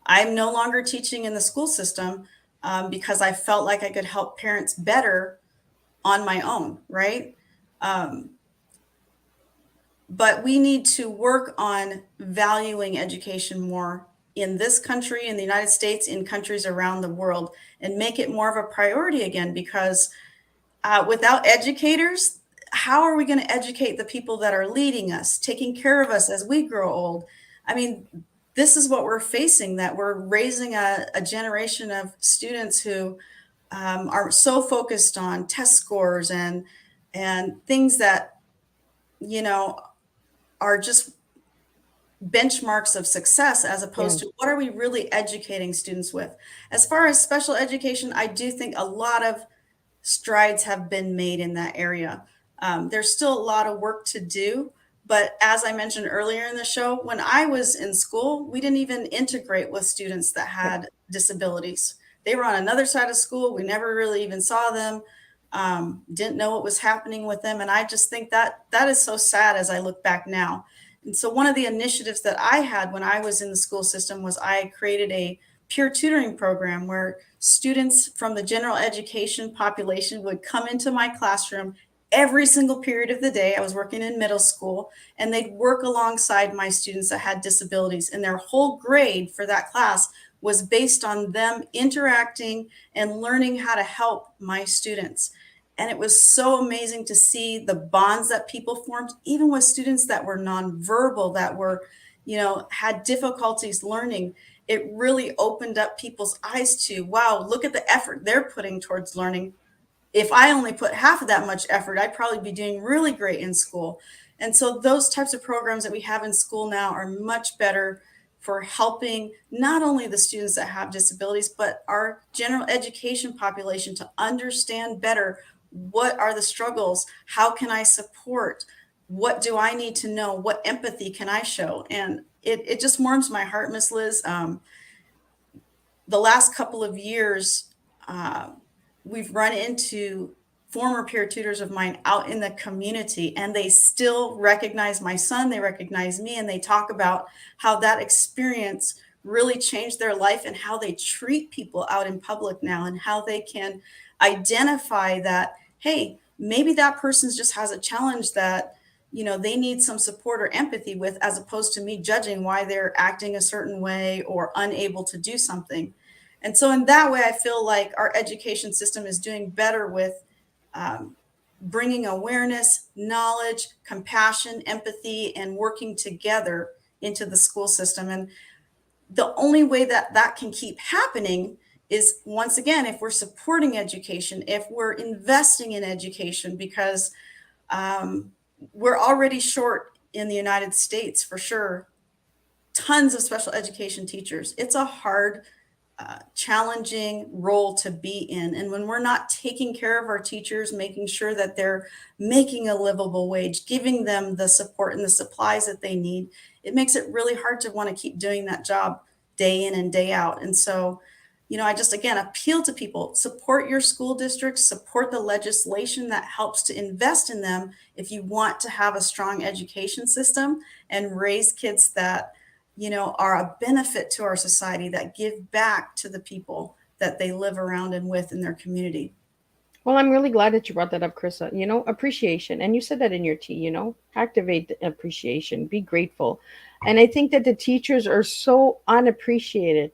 I'm no longer teaching in the school system because I felt like I could help parents better on my own, right? Um, but we need to work on valuing education more in this country, in the United States, in countries around the world, and make it more of a priority again. Because without educators, how are we going to educate the people that are leading us, taking care of us as we grow old? I mean, this is what we're facing, that we're raising a generation of students who are so focused on test scores and things that, you know, are just benchmarks of success, as Yeah. opposed to what are we really educating students with. As far as special education, I do think a lot of strides have been made in that area. There's still a lot of work to do, but as I mentioned earlier in the show, when I was in school, we didn't even integrate with students that Yeah. had disabilities. They were on another side of school. We never really even saw them, didn't know what was happening with them. And I just think that that is so sad as I look back now. And so one of the initiatives that I had when I was in the school system was I created a peer tutoring program where students from the general education population would come into my classroom every single period of the day. I was working in middle school, and they'd work alongside my students that had disabilities, and their whole grade for that class was based on them interacting and learning how to help my students. And it was so amazing to see the bonds that people formed, even with students that were nonverbal, that were, had difficulties learning. It really opened up people's eyes to, wow, look at the effort they're putting towards learning. If I only put half of that much effort, I'd probably be doing really great in school. And so those types of programs that we have in school now are much better for helping not only the students that have disabilities, but our general education population to understand better what are the struggles, how can I support, what do I need to know, what empathy can I show. And it just warms my heart, Miss Liz. The last couple of years, uh, we've run into former peer tutors of mine out in the community, and they still recognize my son, they recognize me, and they talk about how that experience really changed their life and how they treat people out in public now, and how they can identify that, hey, maybe that person just has a challenge that they need some support or empathy with, as opposed to me judging why they're acting a certain way or unable to do something. And so in that way, I feel like our education system is doing better with um, bringing awareness, knowledge, compassion, empathy, and working together into the school system. And the only way that that can keep happening is, once again, if we're supporting education, if we're investing in education, because um, we're already short in the United States for sure. Tons of special education teachers. It's a hard, challenging role to be in. And when we're not taking care of our teachers, making sure that they're making a livable wage, giving them the support and the supplies that they need, it makes it really hard to want to keep doing that job day in and day out. And so, I just again appeal to people: support your school districts, support the legislation that helps to invest in them if you want to have a strong education system and raise kids that are a benefit to our society, that give back to the people that they live around and with in their community. Well, I'm really glad that you brought that up, Krista. Appreciation. And you said that in your tea, activate the appreciation, be grateful. And I think that the teachers are so unappreciated,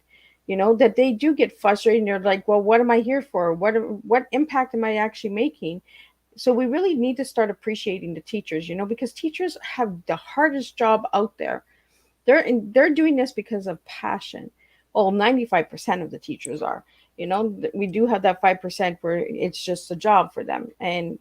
that they do get frustrated and they're like, well, what am I here for? What impact am I actually making? So we really need to start appreciating the teachers, because teachers have the hardest job out there. they're doing this because of passion. Well, 95% of the teachers are. We do have that 5% where it's just a job for them, and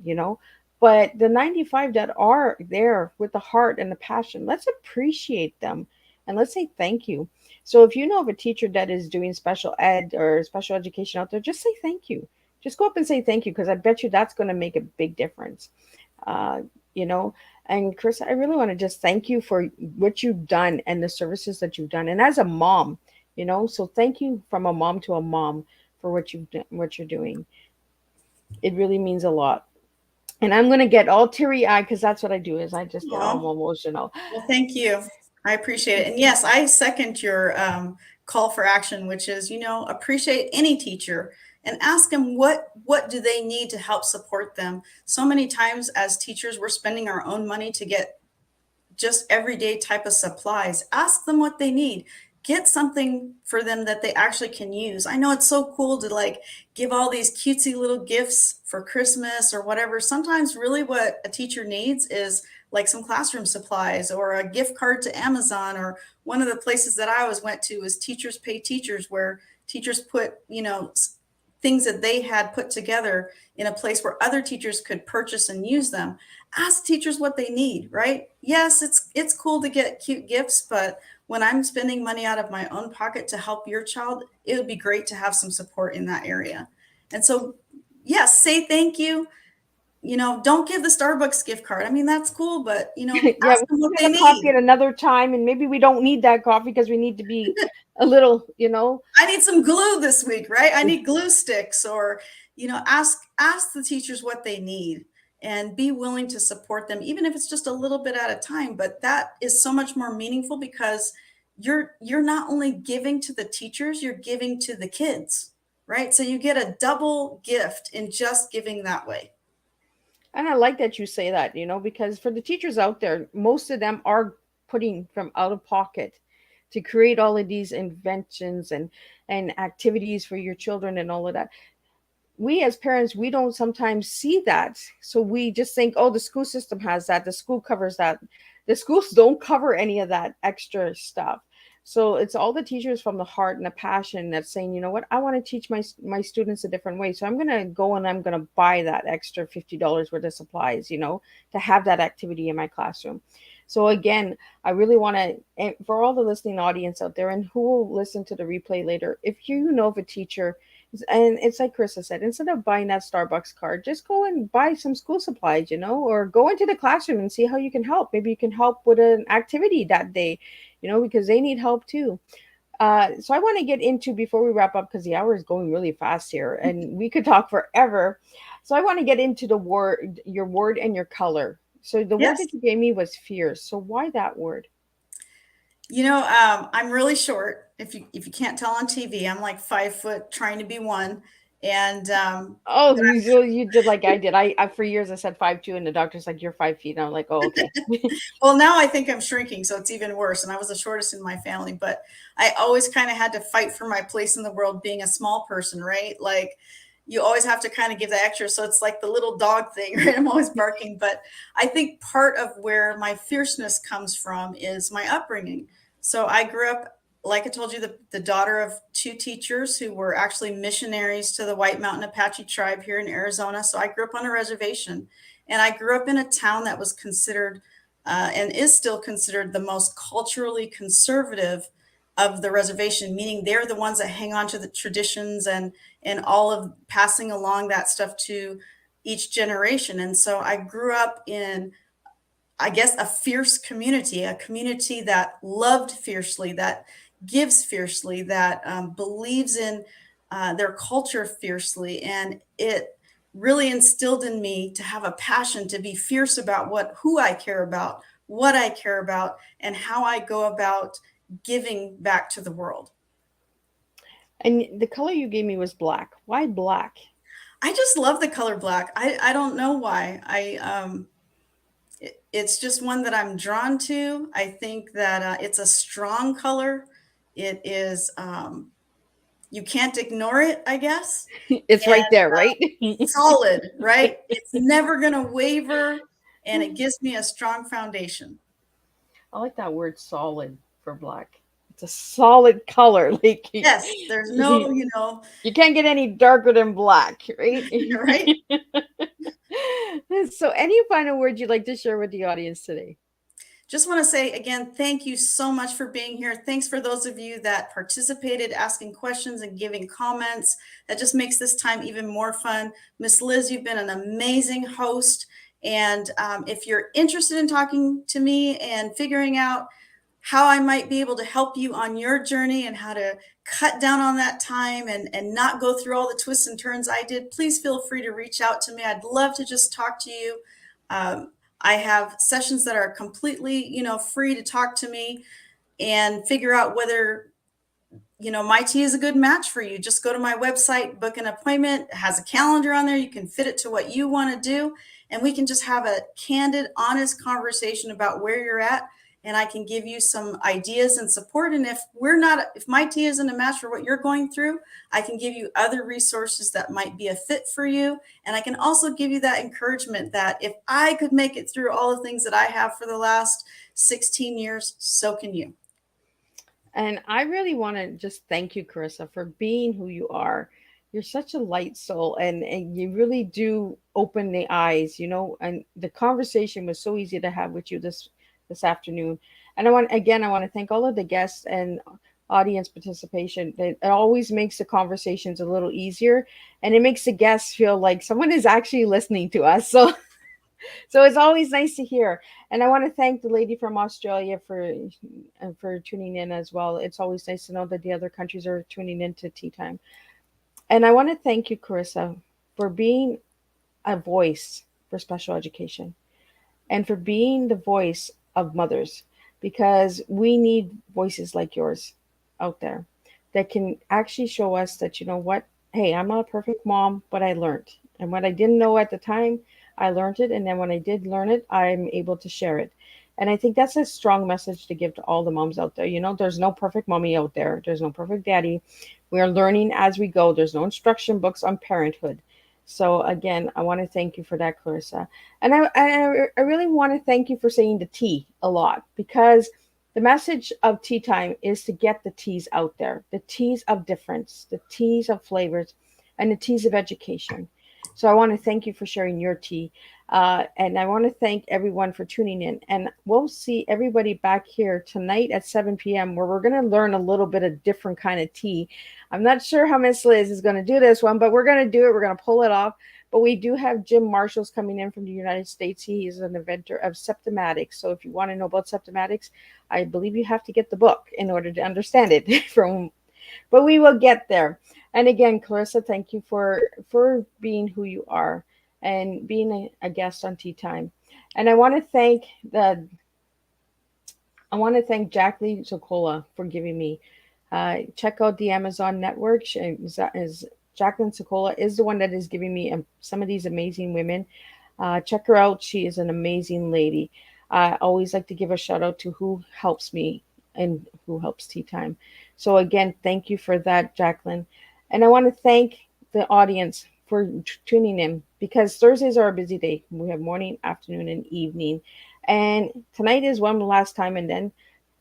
but the 95 that are there with the heart and the passion, let's appreciate them and let's say thank you. So if you know of a teacher that is doing special ed or special education out there, just say thank you. Just go up and say thank you, because I bet you that's going to make a big difference. uh, you know. And Chris, I really want to just thank you for what you've done and the services that you've done. And as a mom, so thank you from a mom to a mom for what you're doing. It really means a lot. And I'm gonna get all teary eyed because that's what I do. Is I just get all Oh, emotional. well, thank you. I appreciate it. And yes, I second your call for action, which is, appreciate any teacher and ask them what do they need to help support them. So many times as teachers, we're spending our own money to get just everyday type of supplies. Ask them what they need. Get something for them that they actually can use. I know it's so cool to like give all these cutesy little gifts for Christmas or whatever. Sometimes really what a teacher needs is like some classroom supplies or a gift card to Amazon. Or one of the places that I always went to was Teachers Pay Teachers, where teachers put, things that they had put together in a place where other teachers could purchase and use them. Ask teachers what they need, right? Yes, it's cool to get cute gifts, but when I'm spending money out of my own pocket to help your child, it would be great to have some support in that area. And so, yes, say thank you. Don't give the Starbucks gift card. I mean, that's cool, but Yeah, ask them what we they get a coffee need. at another time, and maybe we don't need that coffee because we need to be a little. I need some glue this week, right? I need glue sticks, or ask the teachers what they need and be willing to support them, even if it's just a little bit at a time. But that is so much more meaningful because you're not only giving to the teachers, you're giving to the kids, right? So you get a double gift in just giving that way. And I like that you say that, because for the teachers out there, most of them are putting from out of pocket to create all of these inventions and activities for your children and all of that. We as parents, we don't sometimes see that. So we just think, oh, the school system has that, the school covers that. The schools don't cover any of that extra stuff. So it's all the teachers from the heart and the passion that's saying, you know what, I want to teach my students a different way. So I'm going to go and I'm going to buy that extra $50 worth of supplies, to have that activity in my classroom. So again, I really want to, and for all the listening audience out there and who will listen to the replay later, if you know of a teacher, and it's like Carisa said, instead of buying that Starbucks card, just go and buy some school supplies, or go into the classroom and see how you can help. Maybe you can help with an activity that day, because they need help too. So I want to get into, before we wrap up, because the hour is going really fast here and we could talk forever. So I want to get into your word and your color. So the word Yes. that you gave me was fierce. So why that word? I'm really short. If you can't tell on TV, I'm like 5 foot, trying to be one. And Oh, you did like I did. I for years I said 5'2", and the doctor's like, you're 5 feet. And I'm like, oh, okay. well, now I think I'm shrinking, so it's even worse. And I was the shortest in my family, but I always kind of had to fight for my place in the world, being a small person, right? Like you always have to kind of give the extra. So it's like the little dog thing, right? I'm always barking. But I think part of where my fierceness comes from is my upbringing. So I grew up, like I told you, the daughter of two teachers who were actually missionaries to the White Mountain Apache tribe here in Arizona. So I grew up on a reservation, and I grew up in a town that was considered and is still considered the most culturally conservative of the reservation, meaning they're the ones that hang on to the traditions and all of passing along that stuff to each generation. And so I grew up in, I guess, a fierce community, a community that loved fiercely, that gives fiercely, that believes in their culture fiercely. And it really instilled in me to have a passion to be fierce about who I care about, what I care about, and how I go about giving back to the world. And the color you gave me was black. Why black? I just love the color black. I don't know why. It's just one that I'm drawn to. I think that it's a strong color. It is, you can't ignore it, I guess. It's And right there, right? solid, right? It's never going to waver, and it gives me a strong foundation. I like that word, solid. for black. It's a solid color. Like Yes, there's no, you can't get any darker than black, right? right? So, any final words you'd like to share with the audience today? Just want to say again, thank you so much for being here. Thanks for those of you that participated, asking questions and giving comments. That just makes this time even more fun. Miss Liz, you've been an amazing host. And if you're interested in talking to me and figuring out how I might be able to help you on your journey and how to cut down on that time and not go through all the twists and turns I did, please feel free to reach out to me. I'd love to just talk to you. I have sessions that are completely, free to talk to me and figure out whether, my tea is a good match for you. Just go to my website, book an appointment. It has a calendar on there. You can fit it to what you want to do. And we can just have a candid, honest conversation about where you're at. And I can give you some ideas and support. And if my tea isn't a match for what you're going through, I can give you other resources that might be a fit for you. And I can also give you that encouragement that if I could make it through all the things that I have for the last 16 years, so can you. And I really want to just thank you, Carisa, for being who you are. You're such a light soul, and you really do open the eyes, and the conversation was so easy to have with you this afternoon. And I want to thank all of the guests and audience participation. It always makes the conversations a little easier, and it makes the guests feel like someone is actually listening to us. So it's always nice to hear. And I want to thank the lady from Australia for tuning in as well. It's always nice to know that the other countries are tuning into Tea Time. And I want to thank you, Carisa, for being a voice for special education and for being the voice of mothers, because we need voices like yours out there that can actually show us that, you know what, hey, I'm not a perfect mom, but I learned. And what I didn't know at the time, I learned it. And then when I did learn it, I'm able to share it. And I think that's a strong message to give to all the moms out there. There's no perfect mommy out there. There's no perfect daddy. We are learning as we go. There's no instruction books on parenthood. So again, I want to thank you for that, Carisa. And I really want to thank you for saying the tea a lot, because the message of Tea Time is to get the teas out there, the teas of difference, the teas of flavors, and the teas of education. So I want to thank you for sharing your tea. And I want to thank everyone for tuning in. And we'll see everybody back here tonight at 7 p.m. where we're going to learn a little bit of different kind of tea. I'm not sure how Miss Liz is going to do this one, but we're going to do it. We're going to pull it off. But we do have Jim Marshall's coming in from the United States. He is an inventor of septomatics. So if you want to know about septomatics, I believe you have to get the book in order to understand it. But we will get there. And again, Carisa, thank you for being who you are and being a guest on Tea Time. And I want to thank Jacqueline Sokola for giving me. Check out the Amazon network. Jacqueline Sokola is the one that is giving me some of these amazing women. Check her out. She is an amazing lady. I always like to give a shout out to who helps me and who helps Tea Time. So again, thank you for that, Jacqueline. And I want to thank the audience for tuning in, because Thursdays are a busy day. We have morning, afternoon, and evening. And tonight is one last time. And then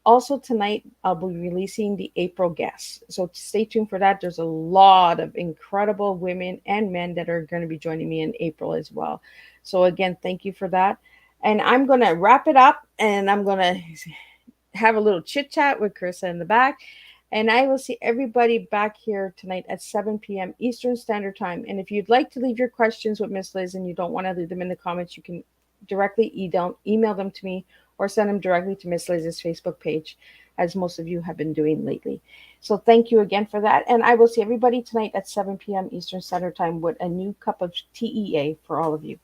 also tonight, I'll be releasing the April guests. So stay tuned for that. There's a lot of incredible women and men that are going to be joining me in April as well. So again, thank you for that. And I'm going to wrap it up, and I'm going to have a little chit chat with Carisa in the back. And I will see everybody back here tonight at 7 p.m. Eastern Standard Time. And if you'd like to leave your questions with Miss Liz and you don't want to leave them in the comments, you can directly email them to me or send them directly to Miss Liz's Facebook page, as most of you have been doing lately. So thank you again for that. And I will see everybody tonight at 7 p.m. Eastern Standard Time with a new cup of TEA for all of you.